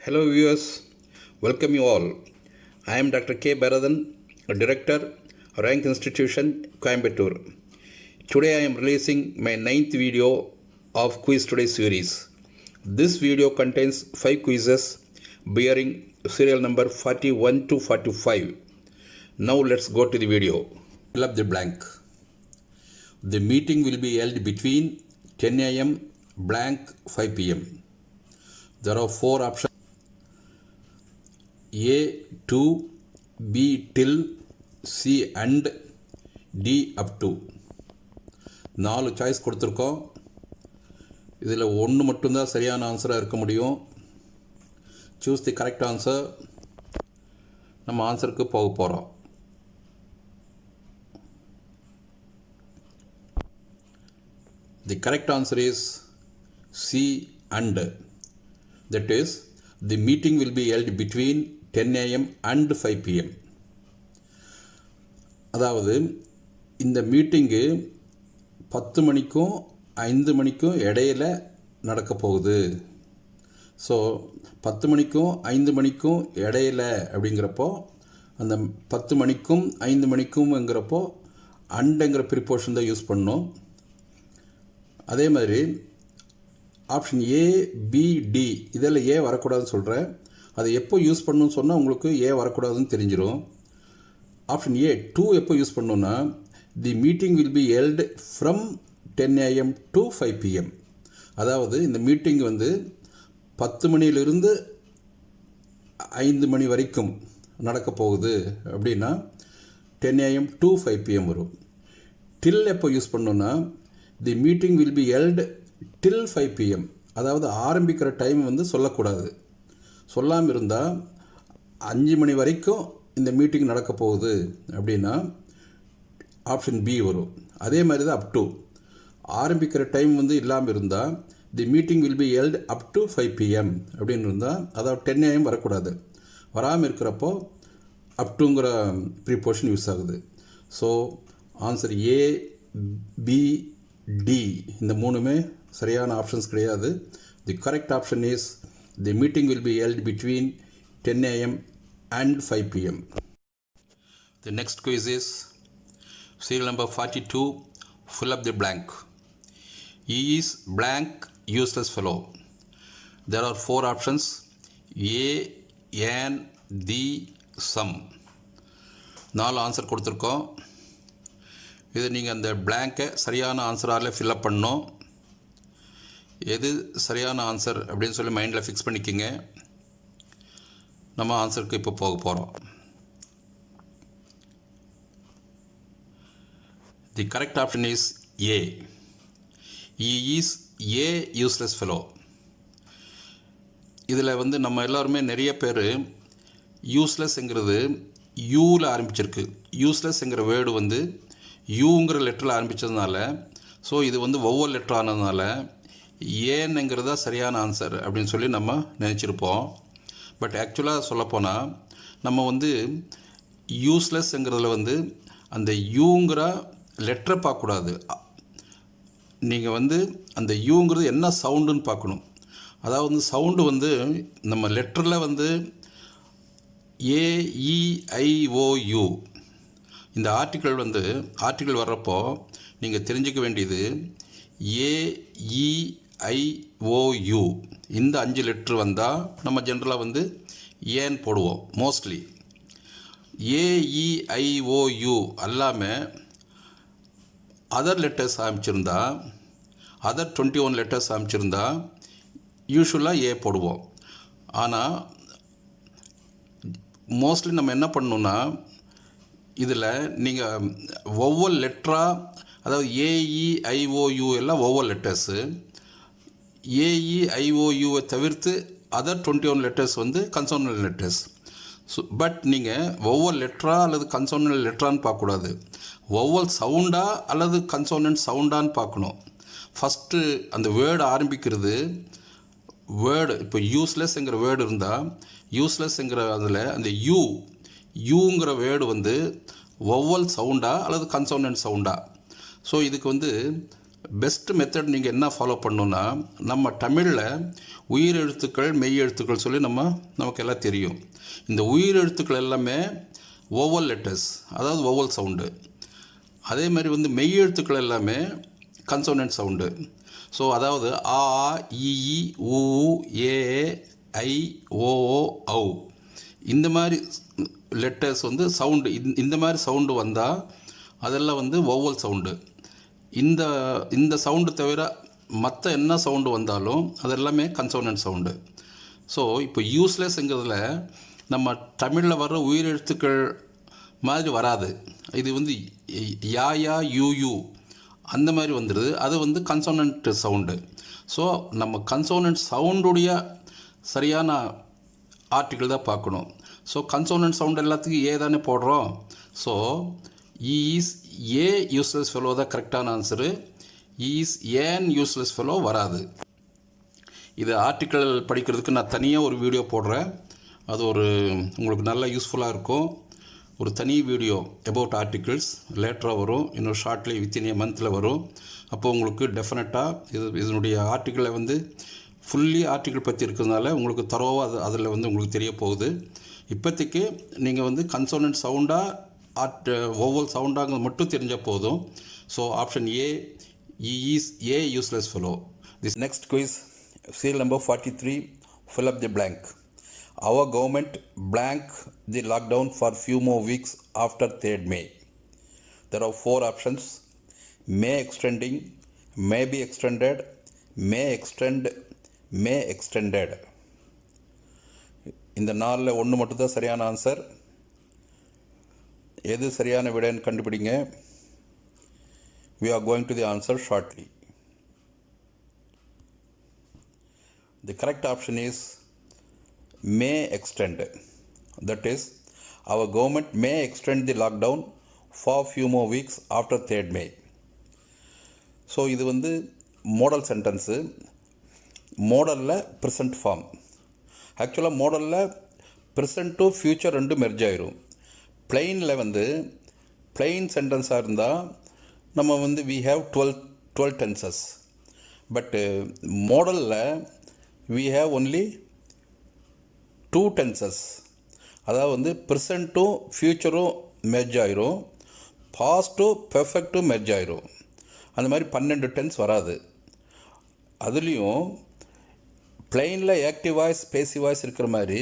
Hello viewers, welcome you all. I am Dr. K. Barathan, Director, Rank Institution, Coimbatore. Today I am releasing my 9th video of Quiz Today series. This video contains 5 quizzes bearing serial number 41 to 45. Now let's go to the video. Fill up the blank. The meeting will be held between 10 a.m. blank 5 p.m. There are 4 options. A to, B till, C and, D up to. 4 choice கொடுத்துருக்கோம். இதில் ஒன்று மட்டும்தான் சரியான ஆன்சராக இருக்க முடியும். Choose the correct answer. நம்ம ஆன்சருக்கு போக போகிறோம். The correct answer is C and. That is, the meeting will be held between 10 a.m. and 5 p.m. அதாவது இந்த மீட்டிங்கு 10 மணிக்கும் 5 மணிக்கும் இடையில் நடக்க போகுது. ஸோ 10 மணிக்கும் 5 மணிக்கும் இடையில் அப்படிங்கிறப்போ அந்த 10 மணிக்கும் 5 மணிக்கும்ங்கிறப்போ அண்டுங்கிற ப்ரிப்போஷன் தான் யூஸ் பண்ணணும். அதே மாதிரி ஆப்ஷன் ஏ, பி, டி இதில் ஏ வரக்கூடாதுன்னு சொல்கிறேன். அதை எப்போ யூஸ் பண்ணணும்னு சொன்னால் உங்களுக்கு ஏ வரக்கூடாதுன்னு தெரிஞ்சிடும். ஆப்ஷன் ஏ 2 எப்போ யூஸ் பண்ணணுன்னா, தி meeting will B held from 10 a.m. to 5 p.m. அதாவது இந்த மீட்டிங் 10 மணியிலிருந்து 5 மணி வரைக்கும் நடக்க போகுது அப்படின்னா 10 a.m. to 5 p.m. வரும். டில் எப்போ யூஸ் பண்ணணுன்னா, தி meeting will B held till 5 p.m. அதாவது ஆரம்பிக்கிற டைம் சொல்லக்கூடாது. சொல்லாமல் இருந்தால் 5 மணி வரைக்கும் இந்த மீட்டிங் நடக்க போகுது அப்படின்னா ஆப்ஷன் பி வரும். அதே மாதிரி தான் அப் டு. ஆரம்பிக்கிற டைம் இல்லாமல் இருந்தால் தி meeting will be held up to 5 p.m. அப்படின்னு இருந்தால் அதாவது 10 a.m. வரக்கூடாது. வராமல் இருக்கிறப்போ அப் டுங்கிற ப்ரீபோஷன் யூஸ் ஆகுது. So answer A, B, D இந்த 3மே சரியான ஆப்ஷன்ஸ் கிடையாது. The correct option is the meeting will be held between 10 a.m. and 5 p.m. The next quiz is serial number 42. Fill up the blank. He is blank useless fellow. There are 4 options. A, an, the, some. 4 answer கொடுத்துருக்கோம். இது நீங்கள் அந்த பிளாங்கை சரியான ஆன்சரால் fill up பண்ணணும். எது சரியான answer அப்படின்னு சொல்லி மைண்டில் ஃபிக்ஸ் பண்ணிக்கிங்க. நம்ம ஆன்சருக்கு இப்போ போக போகிறோம். தி correct option is a. E is a useless fellow. இதில் நம்ம எல்லாருமே நிறைய பேர் யூஸ்லெஸ்ங்கிறது யூவில் ஆரம்பிச்சிருக்கு. யூஸ்லெஸ்ங்கிற வேர்டு யூங்கிற லெட்டரில் ஆரம்பித்ததுனால, ஸோ இது ஒவ்வொரு லெட்டர் ஆனதுனால ஏன்னுங்கிறதா சரியான ஆன்சர் அப்படின்னு சொல்லி நம்ம நினச்சிருப்போம். பட் ஆக்சுவலாக சொல்லப்போனால் நம்ம யூஸ்லெஸ்ங்கிறதுல அந்த யூங்கிற லெட்டரை பார்க்கக்கூடாது. நீங்கள் அந்த யூங்கிறது என்ன சவுண்டுன்னு பார்க்கணும். அதாவது சவுண்டு நம்ம லெட்டரில் ஏஇஐஓயு இந்த ஆர்டிக்கிள் வர்றப்போ நீங்கள் தெரிஞ்சுக்க வேண்டியது ஏஇஐஓயு இந்த 5 லெட்ரு வந்தால் நம்ம ஜென்ரலாக ஏன் போடுவோம். மோஸ்ட்லி ஏஇஐஓயு அல்லாமல் அதர் லெட்டர்ஸ் ஆரம்பிச்சிருந்தா, அதர் 21 லெட்டர்ஸ் ஆரம்பிச்சிருந்தா யூஸ்வலாக ஏ போடுவோம். ஆனால் மோஸ்ட்லி நம்ம என்ன பண்ணணுன்னா, இதில் நீங்கள் ஒவ்வொரு லெட்டராக, அதாவது ஏஇஐஓயு எல்லாம் ஒவ்வொரு லெட்டர்ஸு, ஏஇஐஓயுவை தவிர்த்து other 21 letters consonant letters. But நீங்கள் ஒவ்வொரு லெட்டரா அல்லது கன்சோனன்ட் லெட்டரான்னு பார்க்கக்கூடாது. ஒவ்வொரு சவுண்டா அல்லது கன்சோனன்ட் சவுண்டான்னு பார்க்கணும். ஃபஸ்ட்டு அந்த வேர்டு ஆரம்பிக்கிறது வேர்டு. இப்போ யூஸ்லெஸ்ங்கிற வேர்டு இருந்தால் யூஸ்லெஸ்ங்கிற அதில் அந்த யூங்கிற வேர்டு ஒவ்வொரு சவுண்டா அல்லது கன்சோனன்ட் சவுண்டா. ஸோ இதுக்கு பெஸ்ட் மெத்தட் நீங்கள் என்ன ஃபாலோ பண்ணணுன்னா, நம்ம தமிழில் உயிர் எழுத்துக்கள் மெய் எழுத்துக்கள் சொல்லி நமக்கு எல்லாம் தெரியும். இந்த உயிர் எழுத்துக்கள் எல்லாமே ஓவல் லெட்டர்ஸ், அதாவது ஓவல் சவுண்டு. அதே மாதிரி வந்து மெய் எழுத்துக்கள் எல்லாமே கன்சோனன்ட் சவுண்டு. ஸோ அதாவது ஆ, இ, ஊ, ஏ, ஐ, ஓ, ஔ இந்த மாதிரி லெட்டர்ஸ் வந்து சவுண்டு, இந்த மாதிரி சவுண்டு வந்தால் அதெல்லாம் வந்து ஓவல் சவுண்டு. இந்த சவுண்டு தவிர மற்ற என்ன சவுண்டு வந்தாலும் அதெல்லாமே கன்சோனன்ட் சவுண்டு. ஸோ இப்போ யூஸ்லெஸ்ங்கிறதுல நம்ம தமிழில் வர்ற உயிரெழுத்துக்கள் மாதிரி வராது. இது வந்து யா, யா, யூ, யூ அந்த மாதிரி வந்துடுது. அது வந்து கன்சோனன்ட் சவுண்டு. ஸோ நம்ம கன்சோனன்ட் சவுண்டுடைய சரியான ஆர்டிக்கிள் தான் பார்க்கணும். ஸோ கன்சோனன்ட் சவுண்ட் எல்லாத்துக்கும் ஏ தானே போடுறோம். So is a useless fellow தான் கரெக்டான ஆன்சரு. இஸ் ஏன் யூஸ்லெஸ் ஃபெலோ வராது. இது ஆர்டிக்கிள் படிக்கிறதுக்கு நான் தனியாக ஒரு வீடியோ போடுறேன். அது உங்களுக்கு நல்லா யூஸ்ஃபுல்லாக இருக்கும். ஒரு தனி வீடியோ அபவுட் ஆர்டிகிள்ஸ் லேட்டராக வரும், இன்னும் ஷார்ட்லி வித்தின் ஏ மந்தில் வரும். அப்போது உங்களுக்கு டெஃபினட்டாக இதனுடைய ஆர்டிக்கிளை வந்து ஃபுல்லி ஆர்டிக்கிள் பற்றி இருக்கிறதுனால உங்களுக்கு தரோவாக அதில் வந்து உங்களுக்கு தெரிய போகுது. இப்போதைக்கு நீங்கள் வந்து கன்சோனன்ட் சவுண்டாக ஓவல் சவுண்டாங்கிறது மட்டும் தெரிஞ்சால் போதும். So option A, is a useless fellow. This next quiz, serial number 43, fill up the blank. Our government blank the lockdown for few more weeks after 3rd May. There are 4 options: may extending, may be extended, may extend, may extended. இந்த நாலில் ஒன்று மட்டும்தான் சரியான answer. எது சரியான விடைன்னு கண்டுபிடிங்க. We are going to the answer shortly. The correct option is may extend. That is, our government may extend the lockdown for few more weeks after 3rd May. So இது வந்து மாடல் சென்டென்ஸு. மாடலில் present form. ஆக்சுவலாக மாடலில் present to future ரெண்டு merge ஆயிரும். பிளெயினில் வந்து plain சென்டென்ஸாக இருந்தால் நம்ம வந்து we have 12 tenses. பட்டு மாடலில் we have only 2 tenses. அதாவது வந்து ப்ரெசண்ட்டும் ஃப்யூச்சரும் மெர்ஜ் ஆயிரும், பாஸ்ட்டும் பெர்ஃபெக்ட்டும் மெர்ஜ் ஆயிரும். அந்த மாதிரி 12 டென்ஸ் வராது. அதுலேயும் பிளெயினில் ஆக்டிவ் வாய்ஸ் பேசிவ் வாய்ஸ் இருக்கிற மாதிரி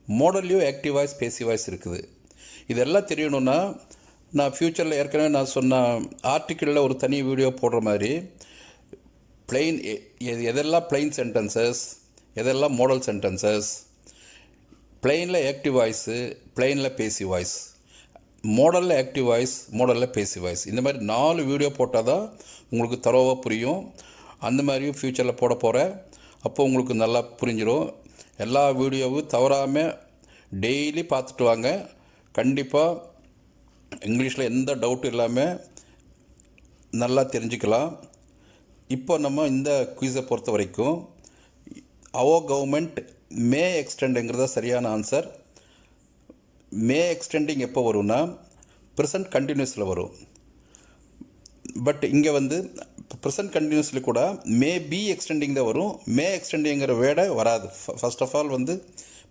மாடல்லையும் ஆக்டிவ் வாய்ஸ் பேசிவ் வாய்ஸ் இருக்குது. இதெல்லாம் தெரியணுன்னா நான் ஃப்யூச்சரில் ஏற்கனவே நான் சொன்ன ஆர்டிக்கிளில் ஒரு தனி வீடியோ போடுற மாதிரி பிளெயின் எதெல்லாம் பிளெயின் சென்டென்சஸ், எதெல்லாம் மாடல் சென்டென்சஸ், பிளெயினில் ஆக்டிவ் வாய்ஸு, பிளெயினில் பேசிவ் வாய்ஸ், மாடலில் ஆக்டிவ் வாய்ஸ், மாடலில் பேசிவ் வாய்ஸ், இந்த மாதிரி 4 வீடியோ போட்டால் தான் உங்களுக்கு தரோவாக புரியும். அந்த மாதிரியும் ஃப்யூச்சரில் போட போகிறேன். அப்போது உங்களுக்கு நல்லா புரிஞ்சிடும். எல்லா வீடியோவும் தவறாமல் டெய்லி பார்த்துட்டு வாங்க. கண்டிப்பாக இங்கிலீஷில் எந்த டவுட்டும் இல்லாமல் நல்லா தெரிஞ்சுக்கலாம். இப்போ நம்ம இந்த குயிஸை பொறுத்த வரைக்கும் அவர் கவர்மெண்ட் மே எக்ஸ்டெண்டுங்கிறத சரியான ஆன்சர். மே எக்ஸ்டெண்டிங் எப்போ வரும்னா ப்ரெசன்ட் கண்டினியூஸில் வரும். பட் இங்கே வந்து ப்ரெசன்ட் கண்டினியூஸில் கூட மே பி எக்ஸ்டெண்டிங் தான் வரும். மே எக்ஸ்டெண்டிங்கிற வேர்டை வராது. ஃபர்ஸ்ட் ஆஃப் ஆல் வந்து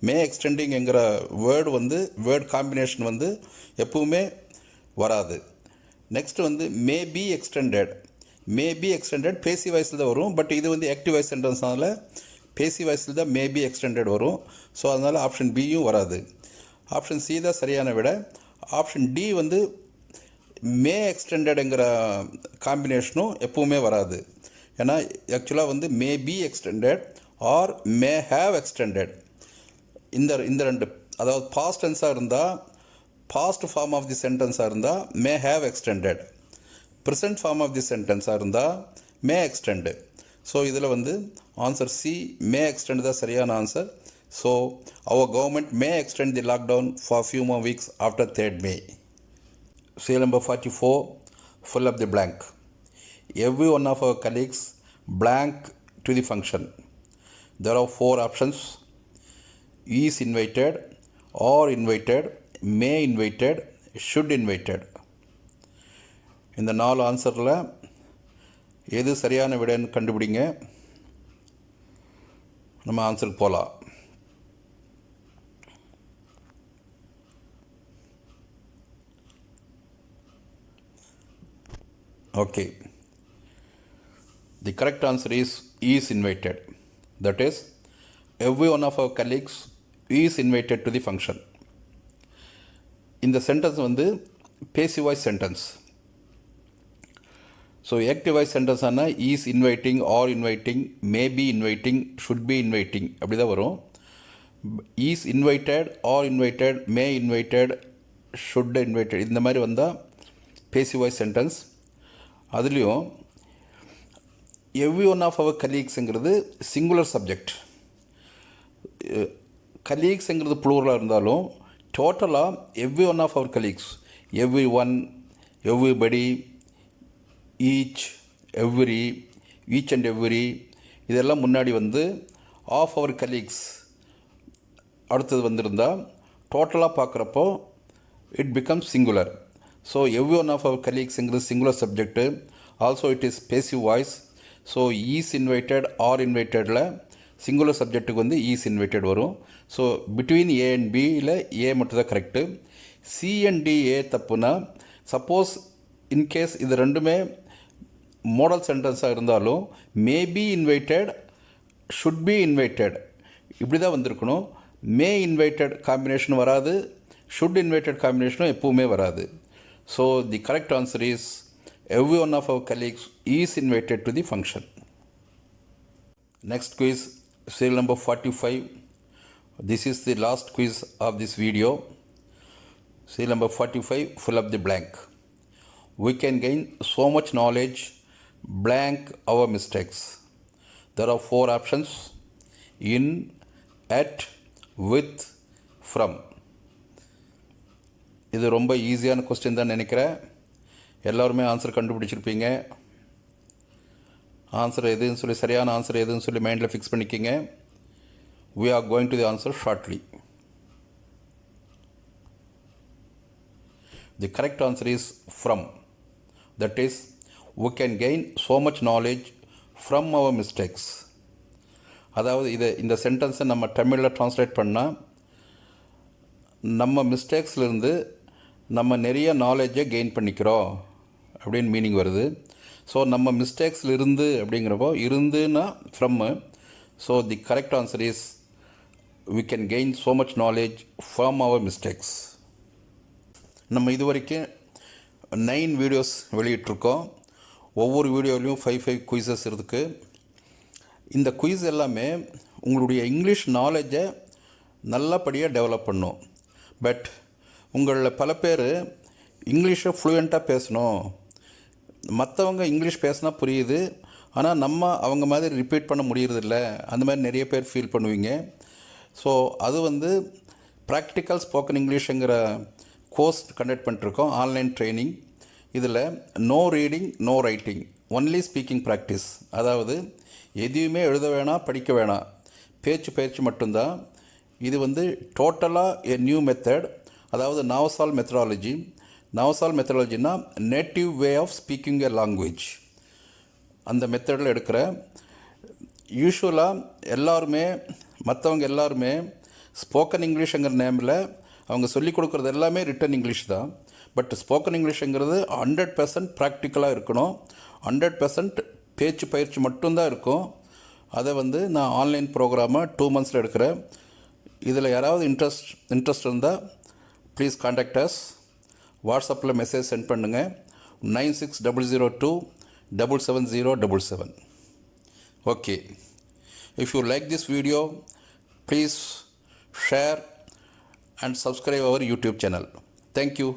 மே எக்ஸ்டெண்டிங்கிற வேர்டு காம்பினேஷன் வந்து எப்பவுமே வராது. நெக்ஸ்ட் வந்து மே பி எக்ஸ்டெண்டட் பேசிவ் வாய்ஸில் தான் வரும். பட் இது வந்து ஆக்டிவ் வாய்ஸ் சென்டென்ஸ்னால பேசிவ் வாய்ஸில் தான் மே பி எக்ஸ்டெண்டட் வரும். ஸோ அதனால் ஆப்ஷன் பியும் வராது. ஆப்ஷன் சி தான் சரியான விட. ஆப்ஷன் டி வந்து மே எக்ஸ்டெண்டடுங்கிற காம்பினேஷனும் எப்பவுமே வராது. ஏன்னா ஆக்சுவலாக வந்து may be extended or may have extended இந்த ரெண்டு, அதாவது பாஸ்ட் டென்ஸாக இருந்தால் பாஸ்ட் ஃபார்ம் ஆஃப் தி சென்டென்ஸாக இருந்தால் may have extended, present form of the சென்டென்ஸாக இருந்தால் மே எக்ஸ்டெண்டு. ஸோ இதில் வந்து ஆன்சர் சி மே எக்ஸ்டெண்ட் தான் சரியான answer. So our government may extend the lockdown for few more weeks after 3rd May. Serial number 44, fill up the blank. Every one of our colleagues blank to the function. There are 4 options: is invited, or invited, may invited, should invited. இந்த 4 ஆன்சரில் எது சரியான விடைன்னு கண்டுபிடிங்க. நம்ம ஆன்சருக்கு போகலாம். Okay, the correct answer is invited. That is, every one of our colleagues is invited to the function. இந்த sentence வந்து passive voice sentence. So active voice sentence ஆனால் is inviting, are inviting, may be inviting, should be inviting அப்படி தான் வரும். Is invited, are invited, may invited, should invited இந்த மாதிரி வந்தால் passive voice sentence. அதுலேயும் எவ்ரி ஒன் ஆஃப் அவர் கலீக்ஸுங்கிறது singular subject. கலீக்ஸுங்கிறது ப்ளூரலாக இருந்தாலும் டோட்டலாக every one of our colleagues, every one, everybody, each, every, each and every இதெல்லாம் முன்னாடி வந்து ஆஃப் அவர் கலீக்ஸ் அடுத்தது வந்திருந்தால் டோட்டலாக பார்க்குறப்போ it becomes singular. So every one of our கலீக்ஸுங்கிறது singular subject. Also it is passive voice. So is invited, are இன்வைட்டடில் singular சப்ஜெக்ட்டுக்கு வந்து ஈஸ் இன்வைட்டட் வரும். ஸோ பிட்வீன் ஏ அண்ட் பியில் ஏ மட்டும் தான் correct. C and D A தப்புனா, suppose in case இது ரெண்டுமே மாடல் சென்டென்ஸாக இருந்தாலும் may be invited, should be invited இப்படி தான் வந்திருக்கணும். மே இன்வைட்டட் காம்பினேஷன் வராது, ஷுட் இன்வைட்டட் காம்பினேஷனும் எப்பவுமே வராது. So the correct answer is every one of our colleagues is invited to the function. Next quiz, serial number 45. This is the last quiz of this video. Serial number 45, fill up the blank. We can gain so much knowledge, blank our mistakes. There are 4 options: in, at, with, from. இது ரொம்ப ஈஸியான question தான் நினைக்கிறேன். எல்லோருமே answer கண்டுபிடிச்சிருப்பீங்க. Answer எதுன்னு சொல்லி, சரியான answer எதுன்னு சொல்லி மைண்டில் ஃபிக்ஸ் பண்ணிக்கிங்க. We are going to the answer shortly. The correct answer is from. That is, we can gain so much knowledge from our mistakes. அதாவது இந்த சென்டென்ஸை நம்ம தமிழில் ட்ரான்ஸ்லேட் பண்ணால், நம்ம மிஸ்டேக்ஸ்லேருந்து நம்ம நிறைய நாலேஜை கெயின் பண்ணிக்கிறோம் அப்படின்னு மீனிங் வருது. ஸோ நம்ம மிஸ்டேக்ஸில் இருந்து அப்படிங்கிறப்போ இருந்துன்னா from. So the correct answer is we can gain so much knowledge from our mistakes. நம்ம இது வரைக்கும் 9 வீடியோஸ் வெளியிட்ருக்கோம். ஒவ்வொரு வீடியோலையும் 5 குயிசஸ் இருக்குது. இந்த குயிஸ் எல்லாமே உங்களுடைய இங்கிலீஷ் நாலேஜை நல்லபடியாக டெவலப் பண்ணும். பட் உங்களில் பல பேர் இங்கிலீஷை ஃப்ளூயண்ட்டாக பேசணும், மற்றவங்க இங்கிலீஷ் பேசினா புரியுது, ஆனால் நம்ம அவங்க மாதிரி ரிப்பீட் பண்ண முடியறதில்ல, அந்த மாதிரி நிறைய பேர் ஃபீல் பண்ணுவீங்க. ஸோ அது வந்து ப்ராக்டிக்கல் ஸ்போக்கன் இங்கிலீஷுங்கிற கோர்ஸ் கண்டக்ட் பண்ணிட்டுருக்கோம், ஆன்லைன் ட்ரைனிங். இதில் no reading, no writing, only speaking practice. அதாவது எதையுமே எழுத வேணாம், படிக்க வேணாம், பேச்சு பயிற்சி மட்டும்தான். இது வந்து டோட்டலாக எ நியூ மெத்தட். அதாவது நவசால் மெத்தடாலஜி. நவசால் மெத்தடாலஜினா native way of speaking a language. அந்த மெத்தடில் எடுக்கிற யூஸ்வலாக எல்லாருமே, மற்றவங்க எல்லாருமே ஸ்போக்கன் இங்கிலீஷுங்கிற நேமில் அவங்க சொல்லிக் கொடுக்குறது எல்லாமே ரிட்டன் இங்கிலீஷ் தான். பட் ஸ்போக்கன் இங்கிலீஷுங்கிறது 100% ப்ராக்டிக்கலாக இருக்கணும், 100% பேச்சு பயிற்சி மட்டும்தான் இருக்கும். அதை வந்து நான் ஆன்லைன் ப்ரோக்ராமாக 2 months எடுக்கிறேன். இதில் யாராவது இன்ட்ரெஸ்ட் இருந்தால் ப்ளீஸ் காண்டாக்ட் அஸ். வாட்ஸ்அப்பில் மெசேஜ் சென்ட் பண்ணுங்கள். 9600277077. Okay, if you like this video, please share and subscribe our YouTube channel. Thank you.